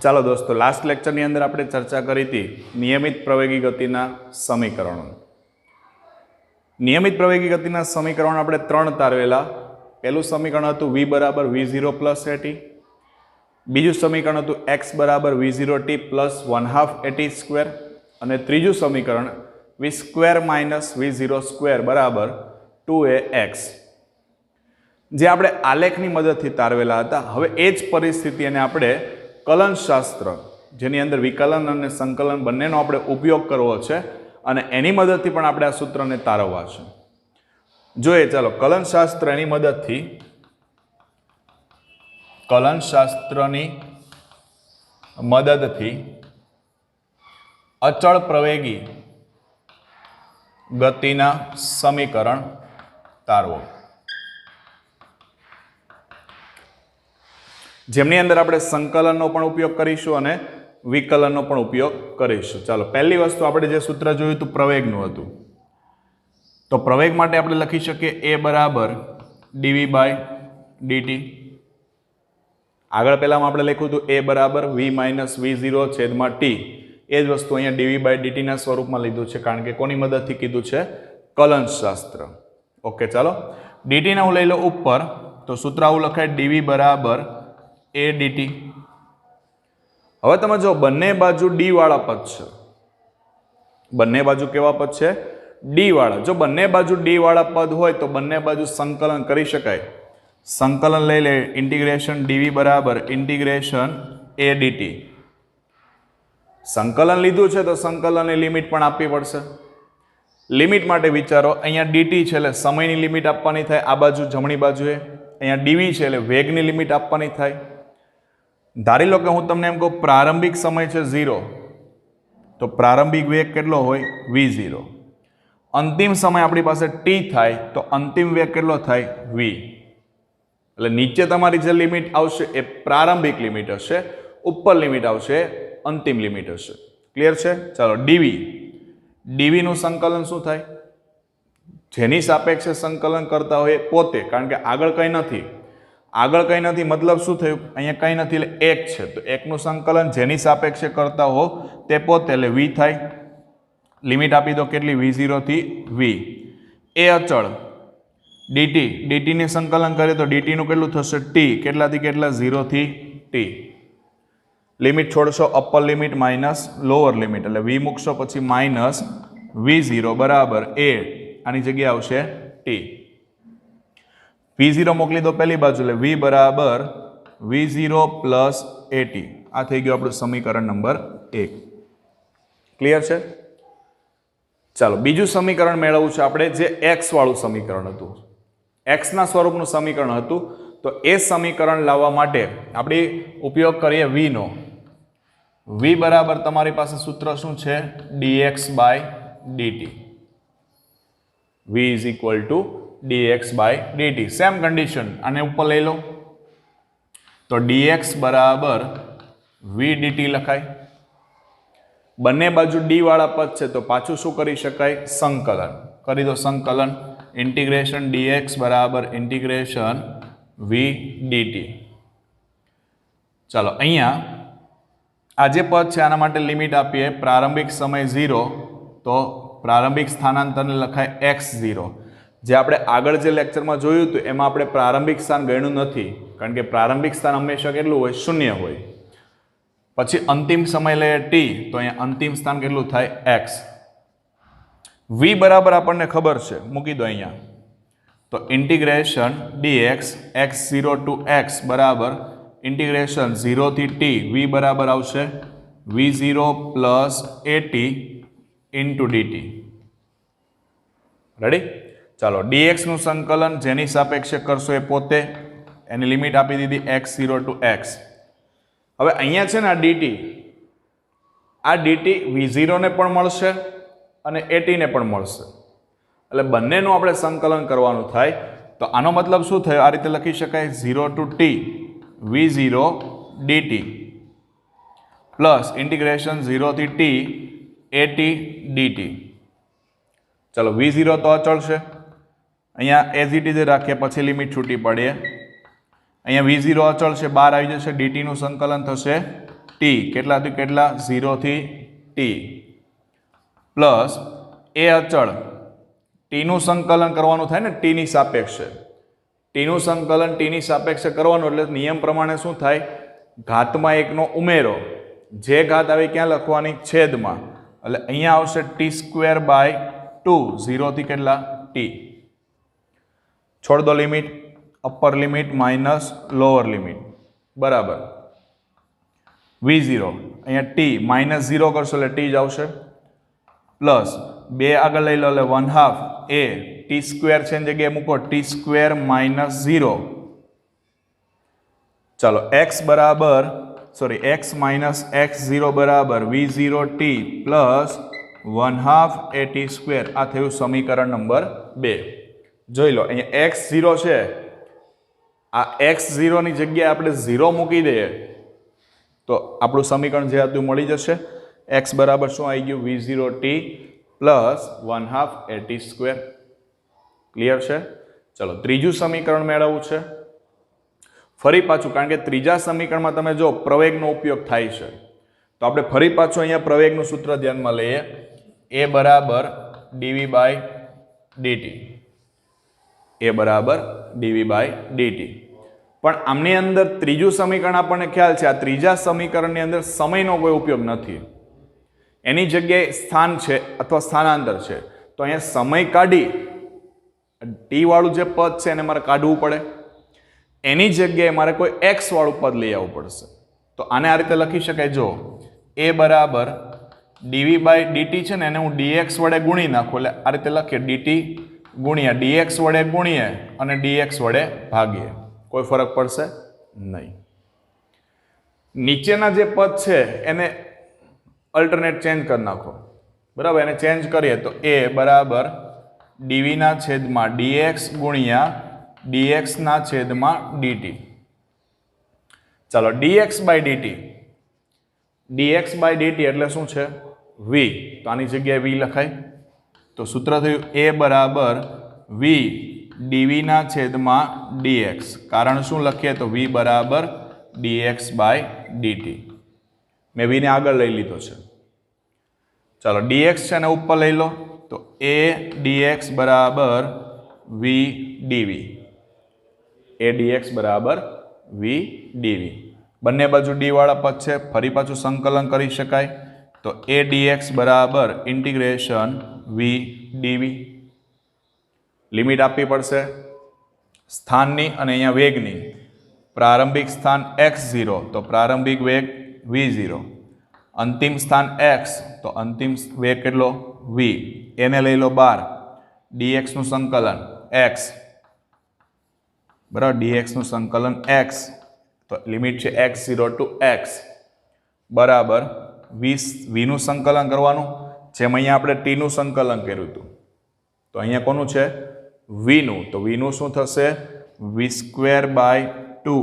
ચાલો દોસ્તો, લાસ્ટ લેક્ચરની અંદર આપણે ચર્ચા કરી હતી નિયમિત પ્રવેગી ગતિના સમીકરણો. નિયમિત પ્રવેગી ગતિના સમીકરણો આપણે ત્રણ તારવેલા. પહેલું સમીકરણ હતું v બરાબર v0 પ્લસ at. બીજું સમીકરણ હતું x બરાબર v0t પ્લસ 1/2 at સ્ક્વેર. અને ત્રીજું સમીકરણ v square minus v0 square બરાબર 2ax. જે આપણે આલેખની મદદથી તારવેલા હતા. હવે એ જ પરિસ્થિતિને આપણે કલનશાસ્ત્ર, જેની અંદર વિકલન અને સંકલન બંનેનો આપણે ઉપયોગ કરવો છે અને એની મદદથી પણ આપણે આ સૂત્રને તારવવા છે. જોઈએ ચાલો, કલનશાસ્ત્રની મદદથી અચળ પ્રવેગી ગતિના સમીકરણ તારવો, જેમની અંદર આપણે સંકલનનો પણ ઉપયોગ કરીશું અને વિકલનનો પણ ઉપયોગ કરીશું. ચાલો, પહેલી વસ્તુ આપણે જે સૂત્ર જોયું હતું પ્રવેગનું હતું. તો પ્રવેગ માટે આપણે લખી શકીએ a બરાબર dv બાય dt. આગળ પહેલામાં આપણે લખ્યું હતું a બરાબર v માઇનસ v0 છેદમાં t. એ જ વસ્તુ અહીંયા dv બાય dt ના સ્વરૂપમાં લીધું છે, કારણ કે કોની મદદથી કીધું છે? કલનશાસ્ત્ર. ઓકે, ચાલો, dt ને હું લઈ લો ઉપર, તો સૂત્ર આવું લખાય dv બરાબર a dt. હવે તમે જો બંને બાજુ d વાળા પદ છે. બંને બાજુ કેવા પદ છે? d વાળા. જો બંને બાજુ d વાળા પદ હોય તો બંને બાજુ સંકલન કરી શકાય. સંકલન લઈ લે, ઇન્ટિગ્રેશન dv બરાબર ઇન્ટિગ્રેશન a dt. સંકલન લીધું છે તો સંકલનની લિમિટ પણ આપવી પડશે. લિમિટ માટે વિચારો, અહીંયા dt છે એટલે સમયની લિમિટ આપવાની થાય આ બાજુ જમણી બાજુએ. અહીંયા dv છે એટલે વેગની લિમિટ આપવાની થાય. ધારી લો કે હું તમને એમ કહું પ્રારંભિક સમય છે 0, તો પ્રારંભિક વેગ કેટલો હોય? v0. અંતિમ સમય આપણી પાસે t થાય તો અંતિમ વેગ કેટલો થાય? v. એટલે નીચે તમારી જે લિમિટ આવશે એ પ્રારંભિક લિમિટ હશે, ઉપર લિમિટ આવશે અંતિમ લિમિટ હશે. ક્લિયર છે? ચાલો, dv નું સંકલન શું થાય? જેની સાપેક્ષે સંકલન કરતા હોય પોતે, કારણ કે આગળ કંઈ નથી. આગળ કંઈ નથી મતલબ શું થયું? અહીંયા કંઈ નથી એટલે 1 છે, તો 1 નું સંકલન જેની સાપેક્ષે કરતા હો તે પોતે, એટલે v થાય. લિમિટ આપી દો કેટલી? v0 થી v. એ અચળ dt ને સંકલન કરીએ તો dt નું કેટલું થશે? t. કેટલાથી કેટલા? 0 થી t. લિમિટ છોડશો, upper limit minus lower limit, એટલે v મૂકશો પછી માઇનસ v0 બરાબર a. આની જગ્યાએ આવશે t. v0 મોકલી દો પહેલી બાજુ, એટલે v બરાબર v0 પ્લસ at. આ થઈ ગયું આપણું સમીકરણ નંબર 1. ક્લિયર છે? ચાલો, બીજું સમીકરણ મેળવવું છે આપણે, જે x વાળું સમીકરણ હતું. x ના સ્વરૂપનું સમીકરણ હતું. તો એ સમીકરણ લાવવા માટે આપણે ઉપયોગ કરીએ v નો. v બરાબર તમારી પાસે સૂત્ર શું છે? dx by dt. v is equal to dx by dt. Same condition, આને ઉપર લઈ લો તો dx બરાબર v dt લખાય. બંને બાજુ d વાળા પદ છે તો પાછું શું કરી શકાય? સંકલન કરી દો. સંકલન ઇન્ટિગ્રેશન dx બરાબર ઇન્ટિગ્રેશન v dt. ચાલો, અહીંયા આ જે પદ છે આના માટે લિમિટ આપીએ પ્રારંભિક સમય 0, તો પ્રારંભિક સ્થાનાંતરને લખાય x0. જે આપણે આગળ જે લેક્ચરમાં જોયું હતું એમાં આપણે પ્રારંભિક સ્થાન ગણ્યું નથી, કારણ કે પ્રારંભિક સ્થાન હંમેશા કેટલું હોય? 0 હોય. પછી અંતિમ સમય લઈએ t, તો અહીંયા અંતિમ સ્થાન કેટલું થાય? x. v બરાબર આપણને ખબર છે, મૂકી દો અહીંયા. તો integration dx x0 to x બરાબર ઇન્ટિગ્રેશન 0 થી t. v બરાબર આવશે v0 plus at into dt. Ready? ચાલો, dx નું સંકલન જેની સાપેક્ષે કરશો એ પોતે, એની લિમિટ આપી દીધી x0 ટુ x. હવે અહીંયા છે ને આ dt v0 ને પણ મળશે અને at ને પણ મળશે, એટલે બંનેનું આપણે સંકલન કરવાનું થાય. તો આનો મતલબ શું થયો? આ રીતે લખી શકાય 0 to t v0 dt plus integration 0 થી t at dt. ચલો, v0 તો અચળ છે, અહીંયા એઝ ઇટ ઇઝ રાખીએ, પછી લિમિટ છૂટી પડીએ. અહીંયા v0 અચળ છે, બહાર આવી જશે, dt નું સંકલન થશે t. ટી કેટલાથી કેટલા 0 થી ટી પ્લસ એ અચળ ટીનું સંકલન કરવાનું થાય ને ટીની સાપેક્ષે ટીનું સંકલન ટીની સાપેક્ષે કરવાનું એટલે નિયમ પ્રમાણે શું થાય ઘાતમાં એકનો ઉમેરો જે ઘાત આવે ક્યાં લખવાની છેદમાં એટલે અહીંયા આવશે t²/2 0 થી કેટલા ટી છોડ દો limit upper limit minus lower limit બરાબર v0 અહીંયા ટી -0 કરશો એટલે ટી જ આવશે પ્લસ 2 આગળ લઈ લો એટલે 1/2 એ t² છે એની જગ્યાએ મૂકો t² - 0 ચાલો x -x0 બરાબર v0t પ્લસ 1/2 a t². આ થયું સમીકરણ નંબર 2. જોઈ લો અહીંયા x0 છે, આ x0 ની જગ્યાએ આપણે 0 મૂકી દઈએ તો આપણું સમીકરણ જે હતું મળી જશે. x બરાબર શું આવી ગયું v0t plus 1/2 a t². Clear છે? ચલો ત્રીજું સમીકરણ મેળવવું છે. ફરી પાછું કારણ કે ત્રીજા સમીકરણમાં તમે જો પ્રવેગનો ઉપયોગ થાય છે તો આપણે ફરી પાછું અહીંયા પ્રવેગનું સૂત્ર ધ્યાનમાં લઈએ. a બરાબર dv/dt. a બરાબર dv/dt. પણ આમની અંદર ત્રીજું સમીકરણ આપણને ખ્યાલ છે આ ત્રીજા સમીકરણની અંદર સમયનો કોઈ ઉપયોગ નથી, એની જગ્યાએ સ્થાન છે અથવા સ્થાનાંતર છે. તો અહીંયા સમય કાઢી ટી વાળું જે પદ છે એને મારે કાઢવું પડે, એની જગ્યાએ મારે કોઈ એક્સ વાળું પદ લઈ આવવું પડશે. તો આને આ રીતે લખી શકાય. જો a બરાબર dv/dt છે ને એને હું dx વડે ગુણી નાખું એટલે આ રીતે લખીએ dt ગુણ્યા dx વડે ગુણીએ અને dx વડે ભાગીએ, કોઈ ફરક પડશે નહીં. નીચેના જે પદ છે એને અલ્ટરનેટ ચેન્જ કરી નાખો, બરાબર? એને ચેન્જ કરીએ તો a બરાબર dv ના છેદમાં dx ગુણ્યા dx ના છેદમાં dt. ચાલો dx/dt એટલે શું છે v, તો આની જગ્યાએ v લખાય. તો સૂત્ર થયું a બરાબર v dv ના છેદમાં dx. કારણ શું લખીએ તો v બરાબર dx/dt. મેં v ને આગળ લઈ લીધો છે. ચાલો dx છે ને ઉપર લઈ લો તો a dx બરાબર v dv. a dx બરાબર v dv. બંને બાજુ d વાળા પદ છે, ફરી પાછું સંકલન કરી શકાય. તો a dx બરાબર ઇન્ટિગ્રેશન v dv. લિમિટ આપવી પડશે સ્થાનની અને અહીંયા વેગની. પ્રારંભિક સ્થાન x0 તો પ્રારંભિક વેગ v0, અંતિમ સ્થાન x તો અંતિમ વેગ કેટલો v. એને લઈ લો 12, dx નું સંકલન x, બરાબર? dx નું સંકલન x તો લિમિટ છે x0 ટુ x બરાબર v નું સંકલન કરવાનું, જેમ અહીંયા આપણે t નું સંકલન કર્યું હતું. તો અહીંયા કોનું છે v નું, તો v નું શું થશે v²/2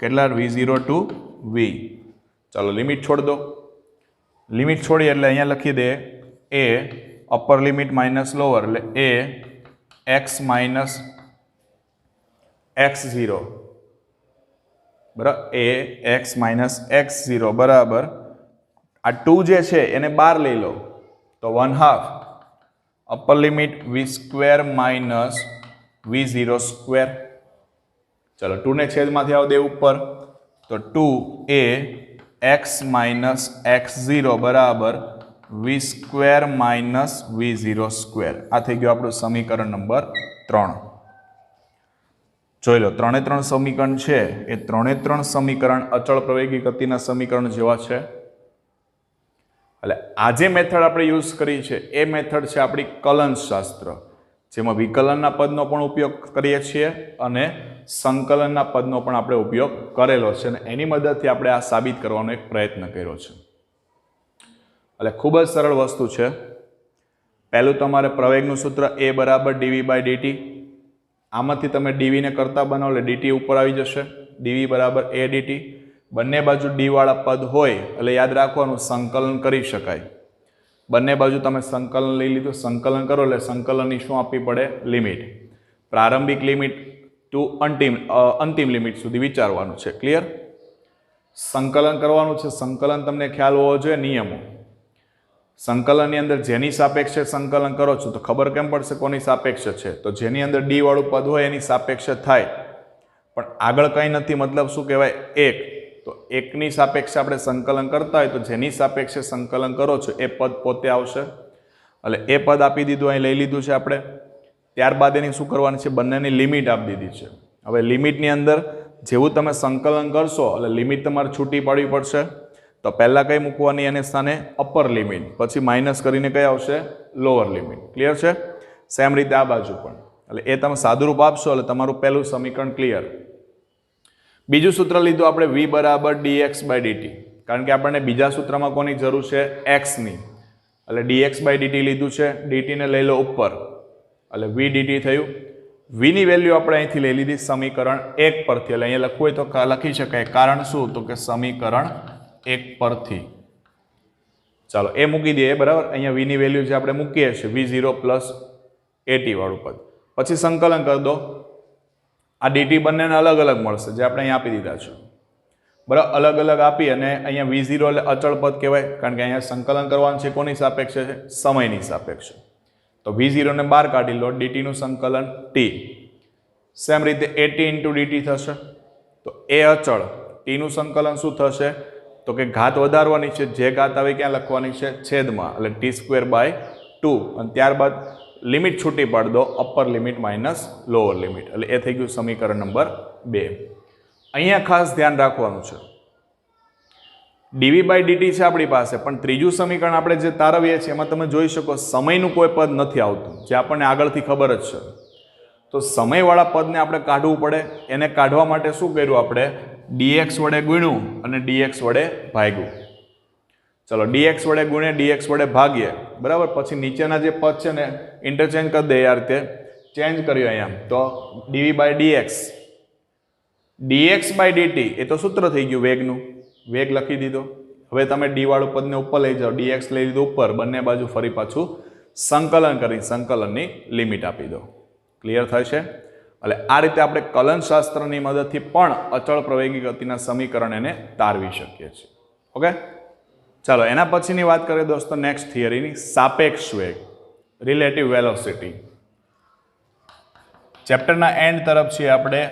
કેટલા v0 ટુ v. ચાલો લિમિટ છોડ દો. લિમિટ છોડી એટલે અહીંયા લખી દે a upper limit minus lower એટલે a x માઇનસ x0 બરાબર a x માઇનસ x0 બરાબર આ 2 જે છે એને 12 લઈ લો તો 1/2 upper limit v² minus v0². ચલો 2 ને છેદમાંથી આવ દે ઉપર તો 2a x માઇનસ x0 બરાબર v² માઇનસ v0². આ થઈ ગયું આપણું સમીકરણ નંબર 3. જોઈ લો 3 સમીકરણ છે એ 3 સમીકરણ અચળ પ્રવેગી ગતિના સમીકરણ જેવા છે. એટલે આ જે મેથડ આપણે યુઝ કરી છે એ મેથડ છે આપણી કલનશાસ્ત્ર, જેમાં વિકલનના પદનો પણ ઉપયોગ કરીએ છીએ અને સંકલનના પદનો પણ આપણે ઉપયોગ કરેલો છે અને એની મદદથી આપણે આ સાબિત કરવાનો એક પ્રયત્ન કર્યો છે. એટલે ખૂબ જ સરળ વસ્તુ છે. પહેલું તમારે પ્રવેગનું સૂત્ર a બરાબર dv/dt. આમાંથી તમે dv ને કરતા બનાવો એટલે dt ઉપર આવી જશે, dv બરાબર a dt. બંને બાજુ d વાળા પદ હોય એટલે યાદ રાખવાનું સંકલન કરી શકાય. બંને બાજુ તમે સંકલન લઈ લીધું, સંકલન કરો એટલે સંકલનની શું આપવી પડે લિમિટ. પ્રારંભિક લિમિટ ટુ અંતિમ લિમિટ સુધી વિચારવાનું છે. ક્લિયર? સંકલન કરવાનું છે. સંકલન તમને ખ્યાલ હોવો જોઈએ. નિયમો સંકલનની અંદર જેની સાપેક્ષે સંકલન કરો છો તો ખબર કેમ પડશે કોની સાપેક્ષ છે? તો જેની અંદર ડી વાળું પદ હોય એની સાપેક્ષ થાય, પણ આગળ કંઈ નથી. મતલબ શું કહેવાય? એક. તો એકની સાપેક્ષે આપણે સંકલન કરતા હોય તો જેની સાપેક્ષે સંકલન કરો છો એ પદ પોતે આવશે. એટલે એ પદ આપી દીધું, અહીં લઈ લીધું છે આપણે. ત્યારબાદ એની શું કરવાની છે? બંનેની લિમિટ આપી દીધી છે. હવે લિમિટની અંદર જેવું તમે સંકલન કરશો એટલે લિમિટ તમારે છૂટી પાડવી પડશે. તો પહેલાં કઈ મૂકવાની? એને સ્થાને અપર લિમિટ, પછી માઇનસ કરીને કઈ આવશે? Lower limit. ક્લિયર છે? સેમ રીતે આ બાજુ પણ. એટલે એ તમે સાદુરૂપ આપશો એટલે તમારું પહેલું સમીકરણ ક્લિયર. બીજું સૂત્ર લીધું આપણે v બરાબર dx બાય dt, કારણ કે આપણને બીજા સૂત્રમાં કોની જરૂર છે? x ની. એટલે dx બાય dt લીધું છે. dt ને લઈ લો ઉપર, એટલે v dt થયું. v ની વેલ્યુ આપણે અહીંથી લઈ લીધી સમીકરણ 1 પરથી. એટલે અહીંયા લખવું હોય તો લખી શકાય. કારણ શું? તો કે સમીકરણ 1 પરથી. ચાલો એ મૂકી દઈએ. બરાબર, અહીંયા v ની વેલ્યુ જે આપણે મૂકીએ છીએ v0 પ્લસ at વાળું પદ, પછી સંકલન કરી દો. આ dt બંનેને અલગ અલગ મળશે જે આપણે અહીંયા આપી દીધા છે. બરાબર, અલગ અલગ આપી અને અહીંયા v0 એટલે અચળ પદ કહેવાય, કારણ કે અહીંયા સંકલન કરવાનું છે કોની સાપેક્ષે છે? સમયની સાપેક્ષે. તો v0 ને બહાર કાઢી લો, dt નું સંકલન t. સેમ રીતે at ઇન્ટુ dt થશે. તો એ અચળ, t નું સંકલન શું થશે? તો કે ઘાત વધારવાની છે. જે ઘાત આવે ક્યાં લખવાની છે? છેદમાં, એટલે t²/2. અને ત્યારબાદ લિમિટ છૂટી પાડી દો, upper limit minus lower limit. એટલે એ થઈ ગયું સમીકરણ નંબર 2. અહીંયા ખાસ ધ્યાન રાખવાનું છે, dv બાય dt છે આપણી પાસે, પણ ત્રીજું સમીકરણ આપણે જે તારવીએ છીએ એમાં તમે જોઈ શકો સમયનું કોઈ પદ નથી આવતું, જે આપણને આગળથી ખબર જ છે. તો સમયવાળા પદને આપણે કાઢવું પડે. એને કાઢવા માટે શું કર્યું આપણે? dx વડે ગુણ્યું અને dx વડે ભાગ્યું. ચલો dx વડે ગુણે, dx વડે ભાગીએ. બરાબર, પછી નીચેના જે પદ છે ને ઇન્ટરચેન્જ કરી દે. યાર તે ચેન્જ કર્યું અહીંયા. તો dv by dx, dx by dt એ તો સૂત્ર થઈ ગયું વેગનું. વેગ લખી દીધો. હવે તમે d વાળું પદને ઉપર લઈ જાઓ, dx લઈ લીધું ઉપર, બંને બાજુ ફરી પાછું સંકલન કરી સંકલનની લિમિટ આપી દો. ક્લિયર થાય છે? એટલે આ રીતે આપણે કલનશાસ્ત્રની મદદથી પણ અચળ પ્રવેગી ગતિના સમીકરણ એને તારવી શકીએ છીએ. ઓકે, ચાલો એના પછીની વાત કરીએ દોસ્તો નેક્સ્ટ થિયરીની, સાપેક્ષ વેગ, રિલેટિવ વેલોસિટી. ચેપ્ટરના એન્ડ તરફ છીએ આપણે.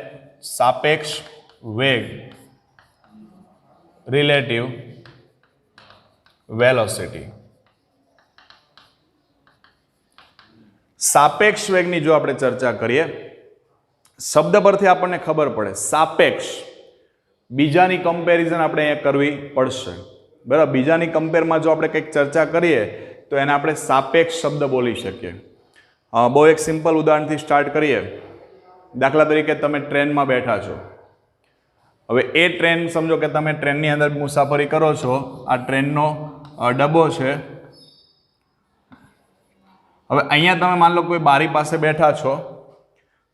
સાપેક્ષ વેગ, રિલેટિવ વેલોસિટી. સાપેક્ષ વેગની જો આપણે ચર્ચા કરીએ, શબ્દ પરથી આપણને ખબર પડે સાપેક્ષ, બીજાની કમ્પેરિઝન આપણે અહીંયા કરવી પડશે. બરાબર, બીજાની કમ્પેરમાં જો આપણે કંઈક ચર્ચા કરીએ તો એને આપણે સાપેક્ષ શબ્દ બોલી શકીએ. બહુ એક સિમ્પલ ઉદાહરણથી સ્ટાર્ટ કરીએ. દાખલા તરીકે તમે ટ્રેનમાં બેઠા છો. હવે એ ટ્રેન સમજો કે તમે ટ્રેનની અંદર મુસાફરી કરો છો. આ ટ્રેનનો ડબ્બો છે. હવે અહીંયા તમે માન લો કોઈ બારી પાસે બેઠા છો.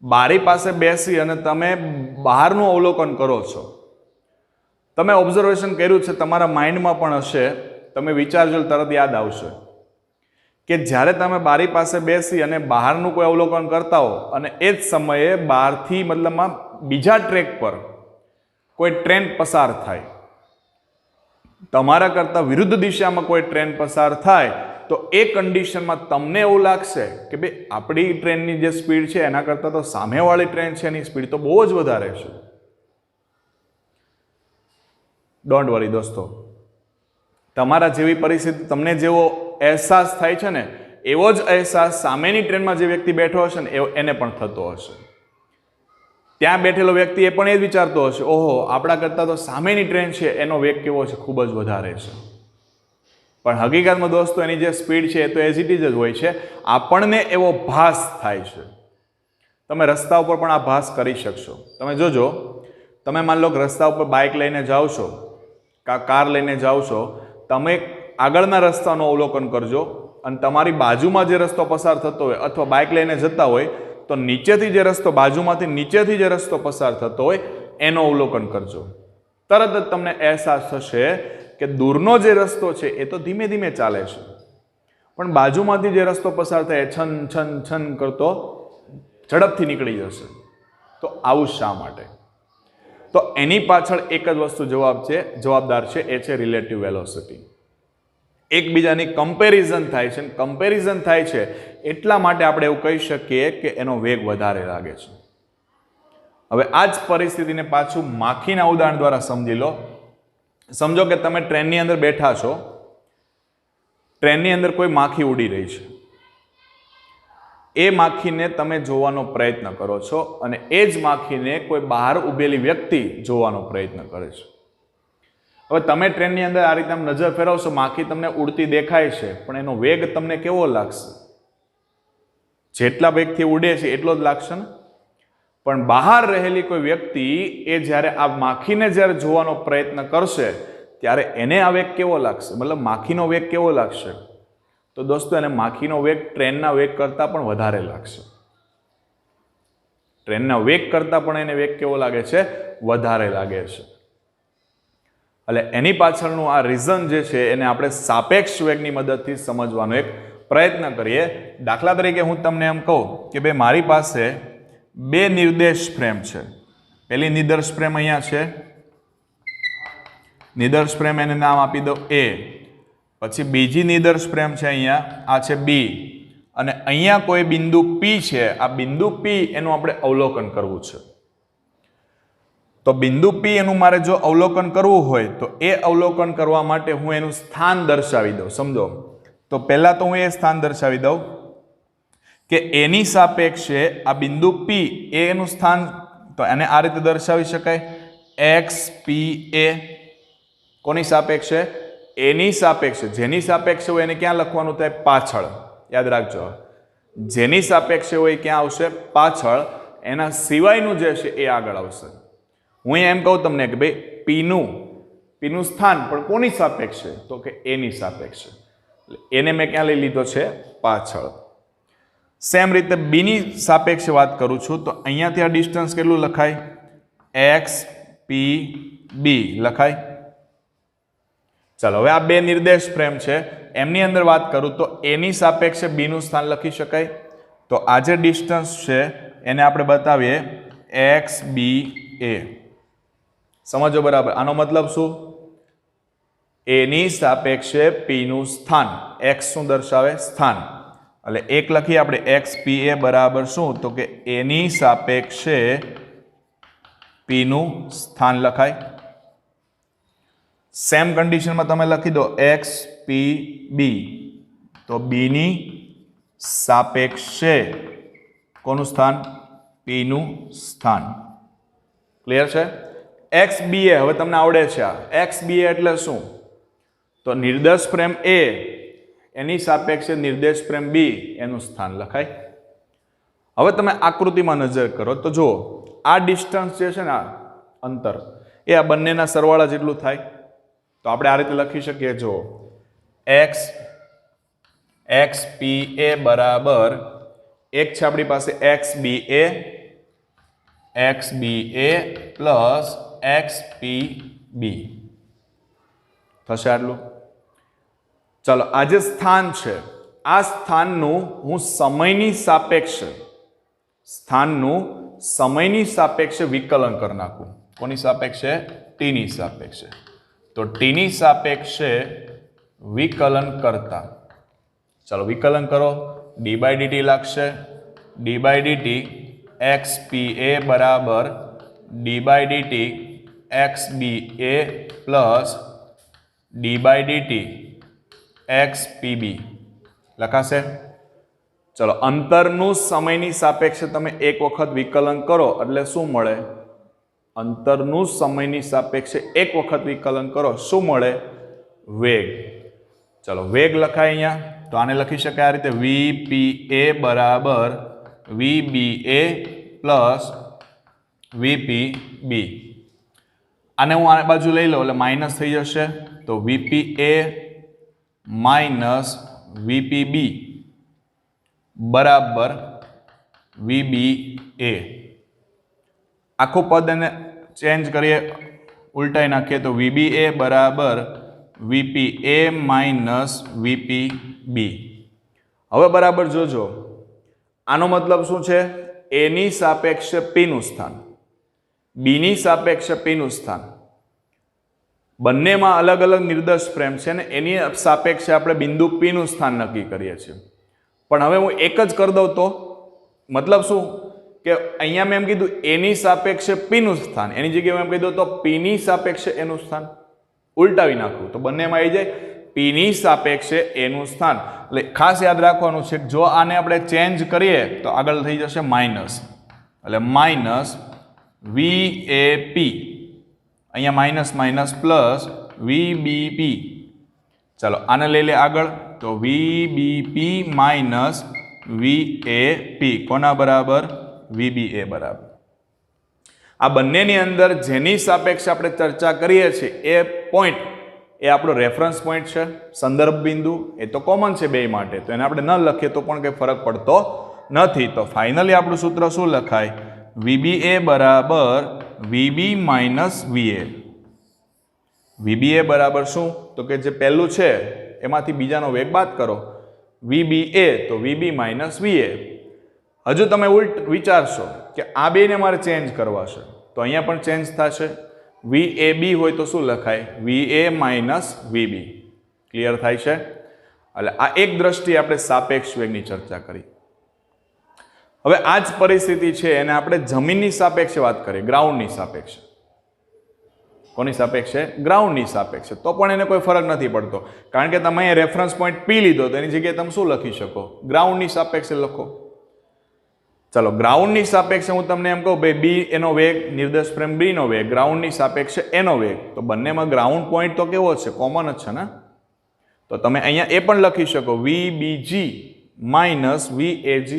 બારી પાસે બેસી અને તમે બહારનું અવલોકન કરો છો. તમે ઓબ્ઝર્વેશન કર્યું છે, તમારા માઇન્ડમાં પણ હશે, તમે વિચારજો તરત યાદ આવશે કે જ્યારે તમે બારી પાસે બેસી અને બહારનું કોઈ અવલોકન કરતા હો અને એ જ સમયે બહારથી મતલબમાં બીજા ટ્રેક પર કોઈ ટ્રેન પસાર થાય, તમારા કરતાં વિરુદ્ધ દિશામાં કોઈ ટ્રેન પસાર થાય, તો એ કન્ડિશનમાં તમને એવું લાગશે કે ભાઈ આપણી ટ્રેનની જે સ્પીડ છે એના કરતાં તો સામેવાળી ટ્રેન છે એની સ્પીડ તો બહુ જ વધારે છે. ડોન્ટ વરી દોસ્તો, તમારા જેવી પરિસ્થિતિ, તમને જેવો અહેસાસ થાય છે ને એવો જ અહેસાસ સામેની ટ્રેનમાં જે વ્યક્તિ બેઠો હશે ને એને પણ થતો હશે. ત્યાં બેઠેલો વ્યક્તિ એ પણ એ જ વિચારતો હશે, ઓહો આપણા કરતાં તો સામેની ટ્રેન છે એનો વેગ કેવો છે, ખૂબ જ વધારે છે. પણ હકીકતમાં દોસ્તો એની જે સ્પીડ છે એ તો એઝ ઇટ ઇઝ જ હોય છે. આપણને એવો ભાસ થાય છે. તમે રસ્તા ઉપર પણ આ ભાસ કરી શકશો. તમે જોજો, તમે માન લો કે રસ્તા ઉપર બાઇક લઈને જાઓ છો, કાર લઈને જાઓ છો, તમે આગળના રસ્તાનું અવલોકન કરજો અને તમારી બાજુમાં જે રસ્તો પસાર થતો હોય અથવા બાઇક લઈને જતા હોય તો નીચેથી જે રસ્તો, બાજુમાંથી નીચેથી જે રસ્તો પસાર થતો હોય એનો અવલોકન કરજો. તરત જ તમને અહેસાસ થશે કે દૂરનો જે રસ્તો છે એ તો ધીમે ધીમે ચાલે છે, પણ બાજુમાંથી જે રસ્તો પસાર થાય છન છન છન કરતો ઝડપથી નીકળી જશે. તો આવું શા માટે? તો એની પાછળ એક જ વસ્તુ જવાબદાર છે, એ છે રિલેટિવ વેલોસિટી. એકબીજાની કમ્પેરિઝન થાય છે, કમ્પેરિઝન થાય છે એટલા માટે આપણે એવું કહી શકીએ કે એનો વેગ વધારે લાગે છે. હવે આ જ પરિસ્થિતિને પાછું માખીના ઉદાહરણ દ્વારા સમજી લો. સમજો કે તમે ટ્રેનની અંદર બેઠા છો, ટ્રેનની અંદર કોઈ માખી ઉડી રહી છે, એ માખીને તમે જોવાનો પ્રયત્ન કરો છો અને એ જ માખીને કોઈ બહાર ઊભેલી વ્યક્તિ જોવાનો પ્રયત્ન કરે છે. હવે તમે ટ્રેનની અંદર આ રીતે નજર ફેરવશો, માખી તમને ઉડતી દેખાય છે, પણ એનો વેગ તમને કેવો લાગશે? જેટલા વેગથી ઉડે છે એટલો જ લાગશે ને. પણ બહાર રહેલી કોઈ વ્યક્તિ એ જ્યારે આ માખીને જ્યારે જોવાનો પ્રયત્ન કરશે ત્યારે એને આ વેગ કેવો લાગશે? મતલબ માખીનો વેગ કેવો લાગશે? તો દોસ્તો એને માખીનો વેગ ટ્રેનના વેગ કરતાં પણ વધારે લાગશે. ટ્રેનના વેગ કરતાં પણ એને વેગ કેવો લાગે છે? વધારે લાગે છે. એટલે એની પાછળનું આ રીઝન જે છે એને આપણે સાપેક્ષ વેગની મદદથી સમજવાનો એક પ્રયત્ન કરીએ. દાખલા તરીકે હું તમને એમ કહું કે ભાઈ મારી પાસે બે નિર્દેશ ફ્રેમ છે. પહેલી નિર્દેશ ફ્રેમ અહીંયા છે, નિર્દેશ ફ્રેમ એને નામ આપી દો A. પછી બીજી નિર્દેશ ફ્રેમ છે અહીંયા, આ છે B, અને અહીંયા કોઈ બિંદુ P છે. આ બિંદુ P એનું આપણે અવલોકન કરવું છે. તો બિંદુ P એનું મારે જો અવલોકન કરવું હોય તો એ અવલોકન કરવા માટે હું એનું સ્થાન દર્શાવી દઉં. સમજો, તો પહેલા તો હું એ સ્થાન દર્શાવી દઉં કે એની સાપેક્ષે આ બિંદુ P એનું સ્થાન, તો એને આ રીતે દર્શાવી શકાય, XPA. કોની સાપેક્ષે? એની સાપેક્ષે. જેની સાપેક્ષે હોય એને ક્યાં લખવાનું થાય? પાછળ. યાદ રાખજો, જેની સાપેક્ષે હોય ક્યાં આવશે? પાછળ. એના સિવાયનું જે છે એ આગળ આવશે. હું એમ કહું તમને કે ભાઈ પીનું સ્થાન પણ કોની સાપેક્ષે? તો કે એની સાપેક્ષે. એને મેં ક્યાં લઈ લીધો છે? પાછળ. સેમ રીતે બીની સાપેક્ષે વાત કરું છું તો અહીંયાથી આ ડિસ્ટન્સ કેટલું લખાય? XPB લખાય. ચાલો, હવે આ બે નિર્દેશ ફ્રેમ છે, એમની અંદર વાત કરું તો એની સાપેક્ષે બીનું સ્થાન લખી શકાય. તો આ જે ડિસ્ટન્સ છે એને આપણે બતાવીએ XBA. સમજો બરાબર? આનો મતલબ શું? એની સાપેક્ષે પીનું સ્થાન. X શું દર્શાવે? સ્થાન. એટલે એક લખીએ આપણે XPA બરાબર શું? તો કે એની સાપેક્ષે પીનું સ્થાન લખાય. સેમ કન્ડિશનમાં તમે લખી દો XPB, તો બીની સાપેક્ષે કોનું સ્થાન? પીનું સ્થાન. ક્લિયર છે? XBA હવે તમને આવડે છે. આ XBA એટલે શું? તો નિર્દેશ ફ્રેમ A એની સાપેક્ષે નિર્દેશ ફ્રેમ B એનું સ્થાન લખાય. હવે તમે આકૃતિમાં નજર કરો તો જુઓ, આ ડિસ્ટન્સ જે છે ને, આ અંતર, એ આ બંનેના સરવાળા જેટલું થાય. તો આપણે આ રીતે લખી શકીએ, જો XPA બરાબર એક છે આપણી પાસે XBA પ્લસ XPB થશે આટલું. ચાલો, આ જે સ્થાન છે આ સ્થાનનું હું સમયની સાપેક્ષે વિકલન કરી નાખું. કોની સાપેક્ષે? ટીની સાપેક્ષે. તો ટીની સાપેક્ષે વિકલન કરતા, ચાલો વિકલન કરો, d/dt લાગશે. d/dt XPA બરાબર d/dt XBA plus d/dt XPB લખાશે. ચલો, અંતરનું સમયની સાપેક્ષે તમે એક વખત વિકલન કરો એટલે શું મળે? અંતરનું સમયની સાપેક્ષે એક વખત વિકલન કરો, શું મળે? વેગ. ચલો, વેગ લખાય અહીંયા. તો આને લખી શકાય આ રીતે, VPA બરાબર VBA પ્લસ VPB. આને હું આ બાજુ લઈ લઉં એટલે માઇનસ થઈ જશે. તો VPA માઇનસ VPB બરાબર VBA. આખું પદ એને ચેન્જ કરીએ, ઉલટાઈ નાખીએ તો VBA બરાબર VPA માઇનસ VPB. હવે બરાબર જોજો, આનો મતલબ શું છે? એની સાપેક્ષે પીનું સ્થાન. બીની સાપેક્ષે પીનું સ્થાન. બંનેમાં અલગ અલગ નિર્દેશ ફ્રેમ છે ને એની સાપેક્ષે આપણે બિંદુ પીનું સ્થાન નક્કી કરીએ છીએ. પણ હવે હું એક જ કરી દઉં તો મતલબ શું કે અહીંયા મેં એમ કીધું એની સાપેક્ષે પીનું સ્થાન, એની જગ્યાએ એમ કીધું તો પીની સાપેક્ષે એનું સ્થાન. ઉલટાવી નાખવું તો બંનેમાં આવી જાય પીની સાપેક્ષે એનું સ્થાન. એટલે ખાસ યાદ રાખવાનું છે કે જો આને આપણે ચેન્જ કરીએ તો આગળ થઈ જશે માઇનસ, એટલે માઇનસ VAP, અહીંયા માઇનસ માઇનસ પ્લસ VBP. ચાલો આને લઈ લે આગળ, તો VBP માઇનસ VAP કોના બરાબર? VBA બરાબર. આ બંનેની અંદર જેની સાપેક્ષે આપણે ચર્ચા કરીએ છીએ એ પોઈન્ટ એ આપણો રેફરન્સ પોઈન્ટ છે, સંદર્ભ બિંદુ. એ તો કોમન છે બે માટે, તો એને આપણે ન લખીએ તો પણ કંઈ ફરક પડતો નથી. તો ફાઇનલી આપણું સૂત્ર શું લખાય? VBA બરાબર VB માઇનસ VA. VBA બરાબર શું? તો કે જે પહેલું છે એમાંથી બીજાનો વેગ બાદ કરો, VBA તો VB માઇનસ VA. હજુ તમે ઉલટ વિચારશો કે આ બેને મારે ચેન્જ કરવા છે, તો અહીંયા પણ ચેન્જ થશે. VAB હોય તો શું લખાય? VA minus VB. ક્લિયર થાય છે? એટલે આ એક દ્રષ્ટિએ આપણે સાપેક્ષ વેગની ચર્ચા કરી. હવે આ જ પરિસ્થિતિ છે એને આપણે જમીનની સાપેક્ષે વાત કરીએ, ગ્રાઉન્ડની સાપેક્ષે. કોની સાપેક્ષે? ગ્રાઉન્ડની સાપેક્ષે. તો પણ એને કોઈ ફરક નથી પડતો, કારણ કે તમે અહીંયા રેફરન્સ પોઈન્ટ પી લીધો તો એની જગ્યાએ તમે શું લખી શકો? ગ્રાઉન્ડની સાપેક્ષે લખો. ચલો ગ્રાઉન્ડની સાપેક્ષે હું તમને એમ કહું ભાઈ બી એનો વેગ, નિર્દેશ ફ્રેમ બી નો વેગ, ગ્રાઉન્ડની સાપેક્ષે એનો વેગ, તો બંનેમાં ગ્રાઉન્ડ પોઈન્ટ તો કેવો છે? કોમન જ છે ને. તો તમે અહીંયા એ પણ લખી શકો VBG માઇનસ VAG.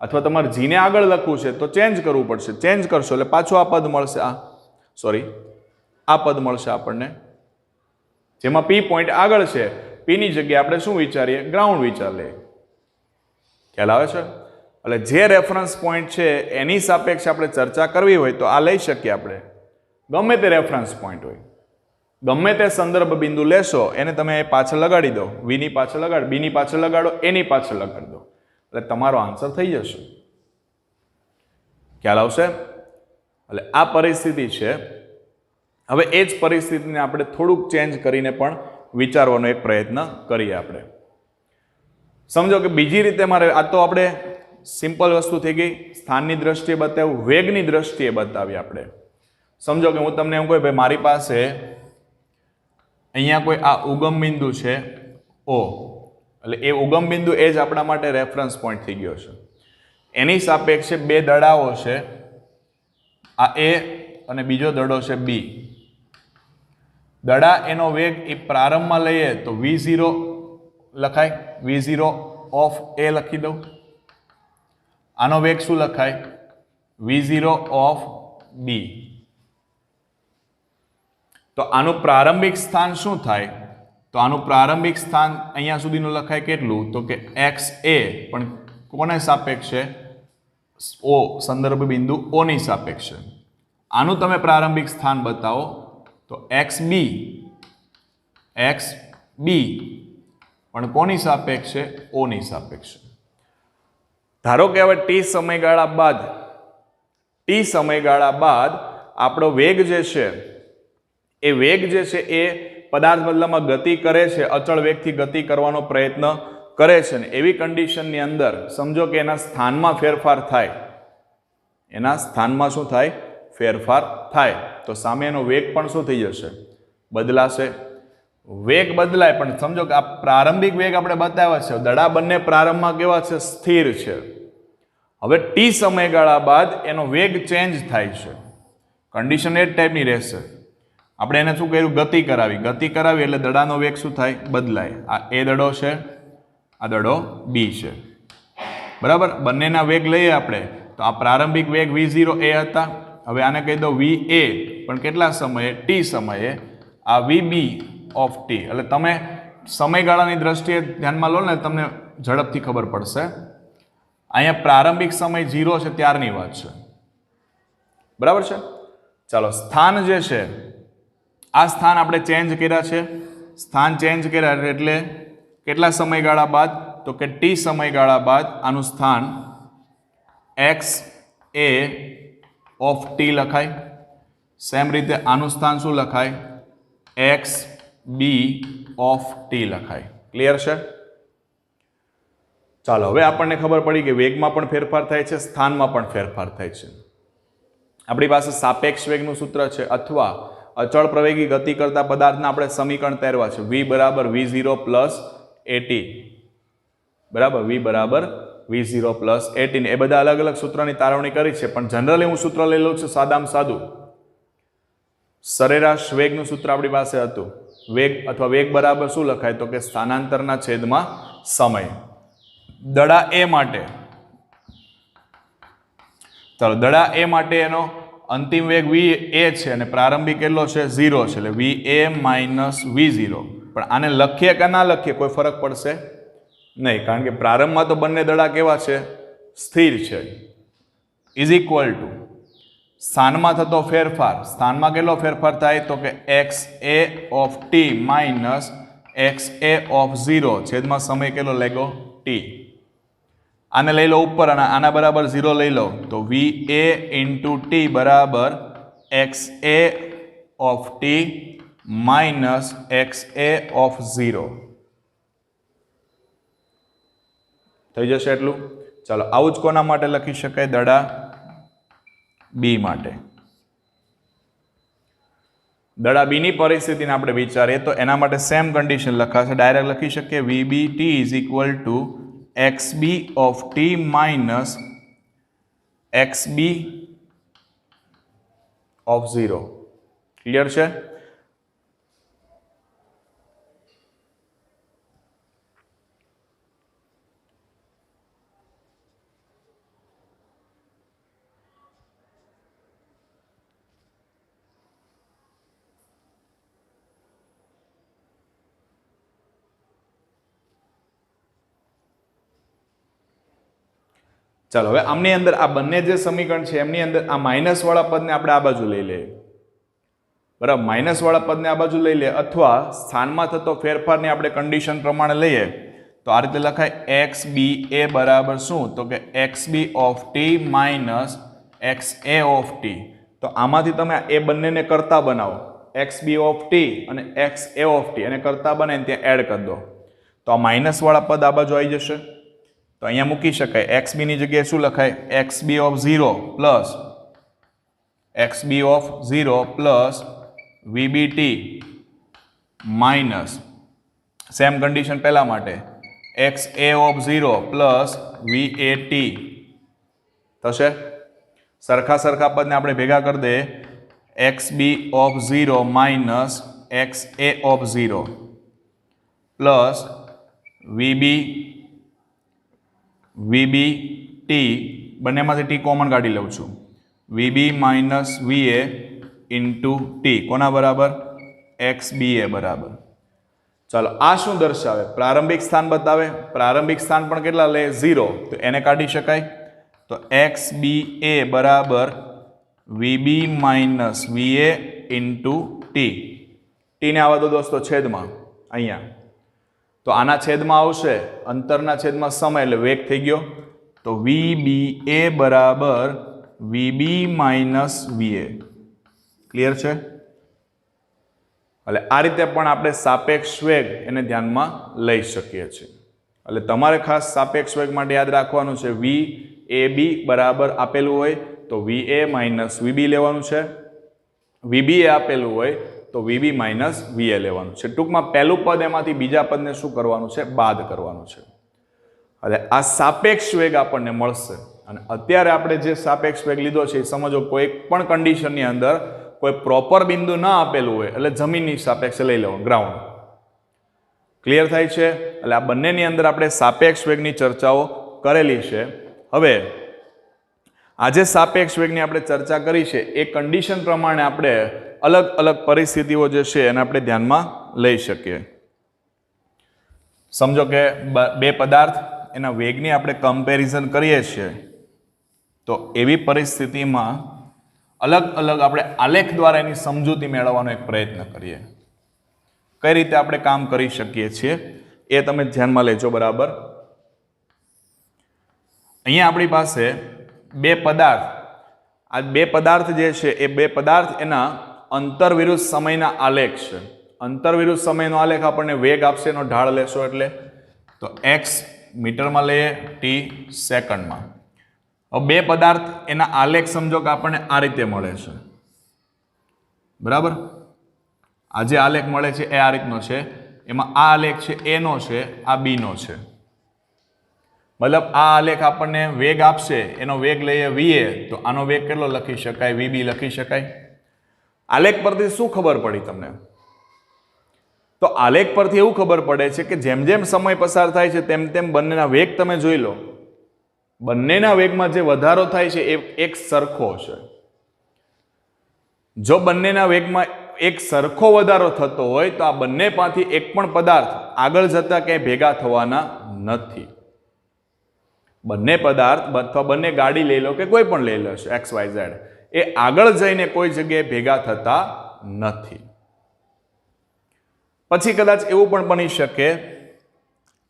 અથવા તમારે જીને આગળ લખવું છે તો ચેન્જ કરવું પડશે. ચેન્જ કરશો એટલે પાછું આ પદ મળશે, આ પદ મળશે આપણને, જેમાં પી પોઈન્ટ આગળ છે. પીની જગ્યાએ આપણે શું વિચારીએ? ગ્રાઉન્ડ વિચારીએ. ખ્યાલ આવે છે? એટલે જે રેફરન્સ પોઈન્ટ છે એની સાપેક્ષે આપણે ચર્ચા કરવી હોય તો આ લઈ શકીએ આપણે. ગમે તે રેફરન્સ પોઈન્ટ હોય, ગમે તે સંદર્ભ બિંદુ લેશો એને તમે પાછળ લગાડી દો, વીની પાછળ લગાડો, બીની પાછળ લગાડો, એની પાછળ લગાડી દો, એટલે તમારો આન્સર થઈ જશે. ખ્યાલ આવશે? એટલે આ પરિસ્થિતિ છે. હવે એ જ પરિસ્થિતિને આપણે થોડુંક ચેન્જ કરીને પણ વિચારવાનો એક પ્રયત્ન કરીએ આપણે. સમજો કે બીજી રીતે મારે, આ તો આપણે સિમ્પલ વસ્તુ થઈ ગઈ, સ્થાનની દ્રષ્ટિએ બતાવ્યું, વેગની દ્રષ્ટિએ બતાવી આપણે. સમજો કે હું તમને એમ કહું ભાઈ મારી પાસે અહીંયા કોઈ આ ઉગમ બિંદુ છે O, એટલે એ ઉગમ બિંદુ એ જ આપણા માટે રેફરન્સ પોઈન્ટ થઈ ગયો છે. એની સાપેક્ષે બે દડાઓ છે, આ A અને બીજો દડો છે B. દડા એનો વેગ એ પ્રારંભમાં લઈએ તો V0 લખાય, V0 ઓફ A લખી દઉં. આનો વેગ શું લખાય? V0 of B. તો આનું પ્રારંભિક સ્થાન શું થાય? તો આનું પ્રારંભિક સ્થાન અહીંયા સુધીનું લખાય કેટલું? તો કે XA, પણ કોને સાપેક્ષે? O, સંદર્ભ બિંદુ O ની સાપેક્ષે. આનું તમે પ્રારંભિક સ્થાન બતાવો તો XB, પણ કોની સાપેક્ષે? O ની સાપેક્ષે. ધારો કે હવે T સમયગાળા બાદ આપણો વેગ જે છે એ પદાર્થ બદલામાં ગતિ કરે છે, અચળ વેગથી ગતિ કરવાનો પ્રયત્ન કરે છે ને એવી કન્ડિશનની અંદર સમજો કે એના સ્થાનમાં ફેરફાર થાય. એના સ્થાનમાં શું થાય? ફેરફાર થાય. તો સામે એનો વેગ પણ શું થઈ જશે? બદલાશે. વેગ બદલાય, પણ સમજો કે આ પ્રારંભિક વેગ આપણે બતાવ્યા છે, દડા બંને પ્રારંભમાં કેવા છે? સ્થિર છે. હવે T સમયગાળા બાદ એનો વેગ ચેન્જ થાય છે. કન્ડિશન એ જ ટાઈપની રહેશે. આપણે એને શું કર્યું? ગતિ કરાવી એટલે દડાનો વેગ શું થાય? બદલાય. આ A દડો છે, આ દડો B છે, બરાબર. બંનેના વેગ લઈએ આપણે તો આ પ્રારંભિક વેગ V0 A હતા. હવે આને કહી દો VA, પણ કેટલા સમયે? T સમયે. આ VB ઓફ T. એટલે તમે સમયગાળાની દ્રષ્ટિએ ધ્યાનમાં લો ને તમને ઝડપથી ખબર પડશે. અહીંયા પ્રારંભિક સમય 0 છે ત્યારની વાત છે, બરાબર છે. ચાલો સ્થાન જે છે, આ સ્થાન આપણે ચેન્જ કર્યા છે. સ્થાન ચેન્જ કર્યા એટલે કેટલા સમયગાળા બાદ? તો કે T સમયગાળા બાદ આનું સ્થાન XA ઓફ ટી લખાય. સેમ રીતે આનું સ્થાન શું લખાય? એક્સ બી ઓફ ટી લખાય. ક્લિયર છે? ચાલો, હવે આપણને ખબર પડી કે વેગમાં પણ ફેરફાર થાય છે, સ્થાનમાં પણ ફેરફાર થાય છે. આપણી પાસે સાપેક્ષ વેગનું સૂત્ર છે, અથવા અચળ પ્રવેગી ગતિ કરતા પદાર્થના આપણે સમીકરણ તૈરવા છે. v બરાબર v0 પ્લસ એટી. બરાબર, v બરાબર v0 પ્લસ એટી. એ બધા અલગ અલગ સૂત્રની તારવણી કરી છે, પણ જનરલી હું સૂત્ર લઈ લઉં છું સાદામાં સાદું. સરેરાશ વેગનું સૂત્ર આપણી પાસે હતું. વેગ અથવા વેગ બરાબર શું લખાય? તો કે સ્થાનાંતરના છેદમાં સમય. દડા એ માટે, ચાલો, દડા એ માટે એનો અંતિમ વેગ v a છે અને પ્રારંભિક કેટલો છે? 0 છે, એટલે v a માઇનસ v0. પણ આને લખીએ કે ના લખીએ કોઈ ફરક પડશે નહીં, કારણ કે પ્રારંભમાં તો બંને દડા કેવા છે? સ્થિર છે. ઇઝ ઇક્વલ ટુ સ્થાનમાં થતો ફેરફાર. સ્થાનમાં કેટલો ફેરફાર થાય? તો કે x A of T minus X A of 0 છેદમાં સમય કેટલો લેગો? ટી. આને લઈ લો ઉપર અને આના બરાબર 0 લઈ લો તો વી એ ઇન્ટુ ટી બરાબર x A of T minus X A of 0 થઈ જશે એટલું. ચાલો, આવું જ કોના માટે લખી શકાય? દડા બી માટે. દડા બી ની પરિસ્થિતિને આપણે વિચારીએ તો એના માટે સેમ કન્ડિશન લખાશે. ડાયરેક્ટ લખી શકીએ V B T is equal to X B of T minus X B of 0. Clear છે? ચાલો, હવે આમની અંદર આ બંને જે સમીકરણ છે એમની અંદર આ માઇનસ વાળા પદને આપણે આ બાજુ લઈ લઈએ. બરાબર, માઇનસ વાળા પદને આ બાજુ લઈ લઈએ, અથવા સ્થાનમાં થતો ફેરફારની આપણે કન્ડિશન પ્રમાણે લઈએ તો આ રીતે લખાય એક્સ બી એ બરાબર શું? તો કે X B of T minus X A of T. તો આમાંથી તમે એ બંનેને કરતા બનાવો, એક્સ બી ઓફ ટી અને એક્સ એ ઓફ ટી, એને કરતા બનાવીને ત્યાં એડ કરી દો તો આ માઇનસ વાળા પદ આ બાજુ આવી જશે. તો અહીંયા મૂકી શકાય. એક્સ બી ની જગ્યાએ શું લખાય? X B of 0 plus X B of 0 plus V B T minus same condition પહેલા માટે X A of 0 plus V A T થશે. સરખા સરખા પદને આપણે ભેગા કરી દઈએ. X B of 0 minus X A of 0 plus V B T, બંનેમાંથી ટી કોમન કાઢી લઉં છું. V B minus V A into T કોના બરાબર? એક્સ બી એ બરાબર. ચાલો, આ શું દર્શાવે? પ્રારંભિક સ્થાન બતાવે. પ્રારંભિક સ્થાન પણ કેટલા લે? 0. તો એને કાઢી શકાય. તો એક્સ બી એ બરાબર VB minus V A into T. ટીને આવવા દો દોસ્તો છેદમાં અહીંયા. તો આના છેદમાં આવશે અંતરના છેદમાં સમય, એટલે વેગ થઈ ગયો. તો વી બી એ બરાબર વીબી માઇનસ વી એ. ક્લિયર છે? એટલે આ રીતે પણ આપણે સાપેક્ષ વેગ એને ધ્યાનમાં લઈ શકીએ છીએ. એટલે તમારે ખાસ સાપેક્ષ વેગ માટે યાદ રાખવાનું છે વી એ બી બરાબર આપેલું હોય તો વી એ માઇનસ વીબી લેવાનું છે. વીબી એ આપેલું હોય તો વીબી માઇનસ વીએ લેવાનું છે. ટૂંકમાં પહેલું પદ એમાંથી બીજા પદને શું કરવાનું છે? બાદ કરવાનું છે. એટલે આ સાપેક્ષ વેગ આપણને મળશે. અને અત્યારે આપણે જે સાપેક્ષ વેગ લીધો છે એ સમજો કોઈ પણ કન્ડિશનની અંદર કોઈ પ્રોપર બિંદુ ના આપેલું હોય એટલે જમીનની સાપેક્ષે લઈ લેવાનું, ગ્રાઉન્ડ. ક્લિયર થાય છે? એટલે આ બંનેની અંદર આપણે સાપેક્ષ વેગની ચર્ચાઓ કરેલી છે. હવે આજે સાપેક્ષ વેગની આપણે ચર્ચા કરી છે એ કન્ડિશન પ્રમાણે આપણે અલગ અલગ પરિસ્થિતિઓ જે છે એને આપણે ધ્યાનમાં લઈ શકીએ. સમજો કે બે પદાર્થ એના વેગની આપણે કમ્પેરિઝન કરીએ છીએ તો એવી પરિસ્થિતિમાં અલગ અલગ આપણે આલેખ દ્વારા એની સમજૂતી મેળવવાનો એક પ્રયત્ન કરીએ. કઈ રીતે આપણે કામ કરી શકીએ છીએ એ તમે ધ્યાનમાં લેજો. બરાબર, અહીંયા આપણી પાસે બે પદાર્થ આ બે પદાર્થ જે છે એ બે પદાર્થ એના અંતરવિરુદ્ધ સમયના આલેખ છે. અંતરવિરુદ્ધ સમયનો આલેખ આપણને વેગ આપશે, એનો ઢાળ લેશો એટલે તો x મીટરમાં લઈએ, t સેકન્ડમાં. હવે બે પદાર્થ એના આલેખ સમજો કે આપણને આ રીતે મળે છે, બરાબર. આ જે આલેખ મળે છે એ આ રીતનો છે. એમાં આ આલેખ છે a નો છે, આ b નો છે. મતલબ આ આલેખ આપણને વેગ આપશે, એનો વેગ લઈએ va, તો આનો વેગ કેટલો લખી શકાય? vb લખી શકાય. આલેખ પરથી શું ખબર પડી તમને? તો આલેખ પરથી એવું ખબર પડે છે કે જેમ જેમ સમય પસાર થાય છે તેમ તેમ બંનેના વેગ તમે જોઈ લો, બંનેના વેગમાં જે વધારો થાય છે એ એક સરખો છે. જો બંનેના વેગમાં એક સરખો વધારો થતો હોય તો આ બંનેમાંથી એક પણ પદાર્થ આગળ જતા ક્યાંય ભેગા થવાના નથી. બંને પદાર્થ અથવા બંને ગાડી લઈ લો કે કોઈ પણ લઈ લો છે XYZ, એ આગળ જઈને કોઈ જગ્યાએ ભેગા થતા નથી. પછી કદાચ એવું પણ બની શકે,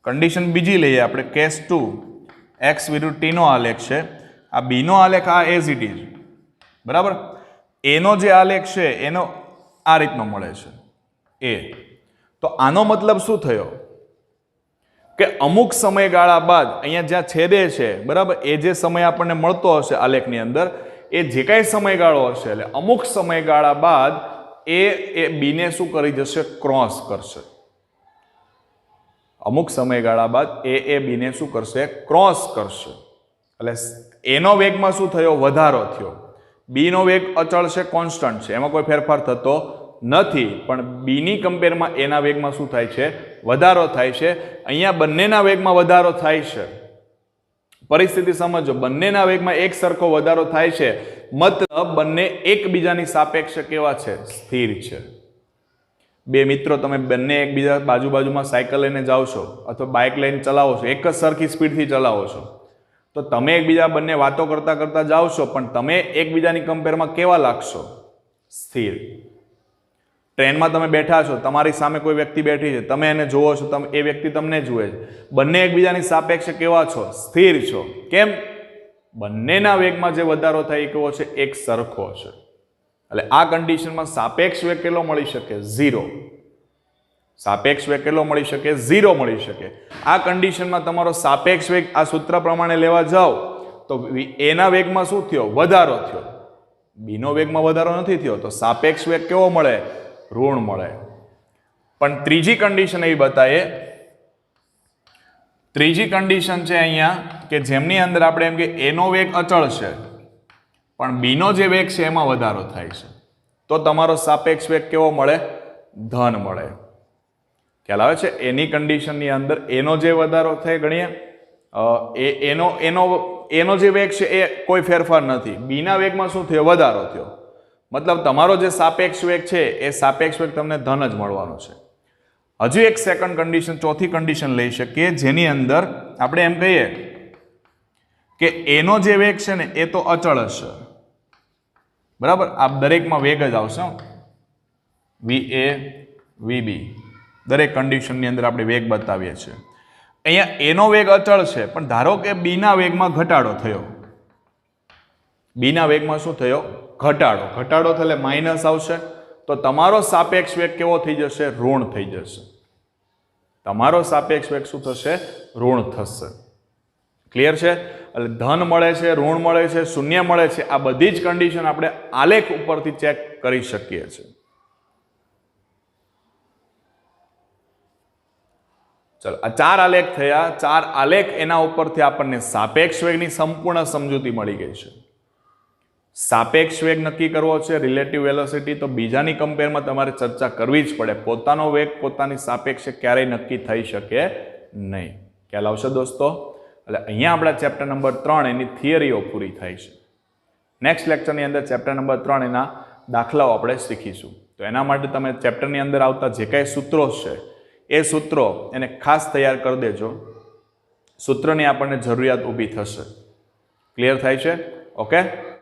કન્ડિશન બીજી લઈએ આપણે, કેસ 2, x વિરુદ્ધ t નો આલેખ છે, આ b નો આલેખ આ એઝ ઇટ ઇઝ, બરાબર. એનો જે આલેખ છે એનો આ રીતનો મળે છે એ. તો આનો મતલબ શું થયો કે અમુક સમયગાળા બાદ અહીંયા જ્યાં છેદે છે, બરાબર, એ જે સમય આપણને મળતો હશે આલેખની અંદર, એ જે કાંઈ સમયગાળો હશે એટલે અમુક સમયગાળા બાદ એ બીને શું કરી જશે? ક્રોસ કરશે. અમુક સમયગાળા બાદ એ બીને શું કરશે? ક્રોસ કરશે. એટલે એનો વેગમાં શું થયો? વધારો થયો. બી નો વેગ અચળ છે, કોન્સ્ટન્ટ છે, એમાં કોઈ ફેરફાર થતો નથી. પણ બીની કમ્પેરમાં એના વેગમાં શું થાય છે? વધારો થાય છે. અહીંયા બંનેના વેગમાં વધારો થાય છે. પરિસ્થિતિ સમજો, બંનેના વેગમાં એક સરખો વધારો થાય છે, મતલબ બંને એકબીજાની સાપેક્ષે કેવા છે? સ્થિર છે. બે મિત્રો, તમે બંને એકબીજા બાજુમાં સાયકલ લઈને જાઓ છો અથવા બાઇક લઈને ચલાવો છો, એક જ સરખી સ્પીડથી ચલાવો છો, તો તમે એકબીજા બંને વાતો કરતા કરતા જાઓ છો, પણ તમે એકબીજાની કમ્પેરમાં કેવા લાગશો? સ્થિર. ટ્રેનમાં તમે બેઠા છો, તમારી સામે કોઈ વ્યક્તિ બેઠી છે, તમે એને જુઓ છો, તમે એ વ્યક્તિ તમને જુએ છે, બંને એકબીજાની સાપેક્ષે કેવા છો? સ્થિર છો. કેમ? બંનેના વેગમાં જે વધારો થાય એ કેવો છે? એક સરખો છે. એટલે આ કન્ડિશનમાં સાપેક્ષ વેગ કેટલો મળી શકે? 0. સાપેક્ષ વેગ કેટલો મળી શકે? 0 મળી શકે. આ કન્ડિશનમાં તમારો સાપેક્ષ વેગ આ સૂત્ર પ્રમાણે લેવા જાઓ તો એના વેગમાં શું થયો? વધારો થયો. બીનો વેગમાં વધારો નથી થયો, તો સાપેક્ષ વેગ કેવો મળે? ઋણ મળે. પણ ત્રીજી કન્ડિશન એવી બતાવીએ, ત્રીજી કન્ડિશન છે અહીંયા કે જેમની અંદર આપણે એમ કે એનો વેગ અચળ છે પણ બીનો જે વેગ છે એમાં વધારો થાય છે, તો તમારો સાપેક્ષ વેગ કેવો મળે? ધન મળે. ખ્યાલ આવે છે? એની કન્ડિશનની અંદર એનો જે વધારો થાય ગણીએ, એનો જે વેગ છે એ કોઈ ફેરફાર નથી, બીના વેગમાં શું થયો? વધારો થયો. મતલબ તમારો જે સાપેક્ષ વેગ છે એ સાપેક્ષ વેગ તમને ધન જ મળવાનો છે. હજુ એક સેકન્ડ કન્ડિશન, ચોથી કન્ડિશન લઈ શકીએ, જેની અંદર આપણે એમ કહીએ કે એનો જે વેગ છે ને એ તો અચળ હશે, બરાબર. આ દરેકમાં વેગ જ આવશે, VA VB દરેક કન્ડિશનની અંદર આપણે વેગ બતાવીએ છીએ. અહીંયા એનો વેગ અચળ છે, પણ ધારો કે બીના વેગમાં ઘટાડો થયો. બીના વેગમાં શું થયો? ઘટાડો. ઘટાડો થયો એટલે માઇનસ આવશે, તો તમારો સાપેક્ષ વેગ કેવો થઈ જશે? ઋણ થઈ જશે. તમારો સાપેક્ષ વેગ શું થશે? ઋણ થશે. ક્લિયર છે? એટલે ધન મળે છે, ઋણ મળે છે, શૂન્ય મળે છે. આ બધી જ કન્ડિશન આપણે આલેખ ઉપરથી ચેક કરી શકીએ છીએ. ચલો, આ 4 આલેખ થયા. 4 આલેખ, એના ઉપરથી આપણને સાપેક્ષ વેગની સંપૂર્ણ સમજૂતી મળી ગઈ છે. સાપેક્ષ વેગ નક્કી કરવો છે, રિલેટિવ વેલોસિટી, તો બીજાની કમ્પેરમાં તમારે ચર્ચા કરવી જ પડે. પોતાનો વેગ પોતાની સાપેક્ષે ક્યારેય નક્કી થઈ શકે નહીં. ખ્યાલ આવશે દોસ્તો? એટલે અહીંયા આપણા ચેપ્ટર નંબર 3 એની થિયરીઓ પૂરી થાય છે. નેક્સ્ટ લેક્ચરની અંદર ચેપ્ટર નંબર 3 એના દાખલાઓ આપણે શીખીશું. તો એના માટે તમે ચેપ્ટરની અંદર આવતા જે કાંઈ સૂત્રો છે એ સૂત્રો એને ખાસ તૈયાર કરી દેજો. સૂત્રની આપણને જરૂરિયાત ઊભી થશે. ક્લિયર થાય છે? ઓકે.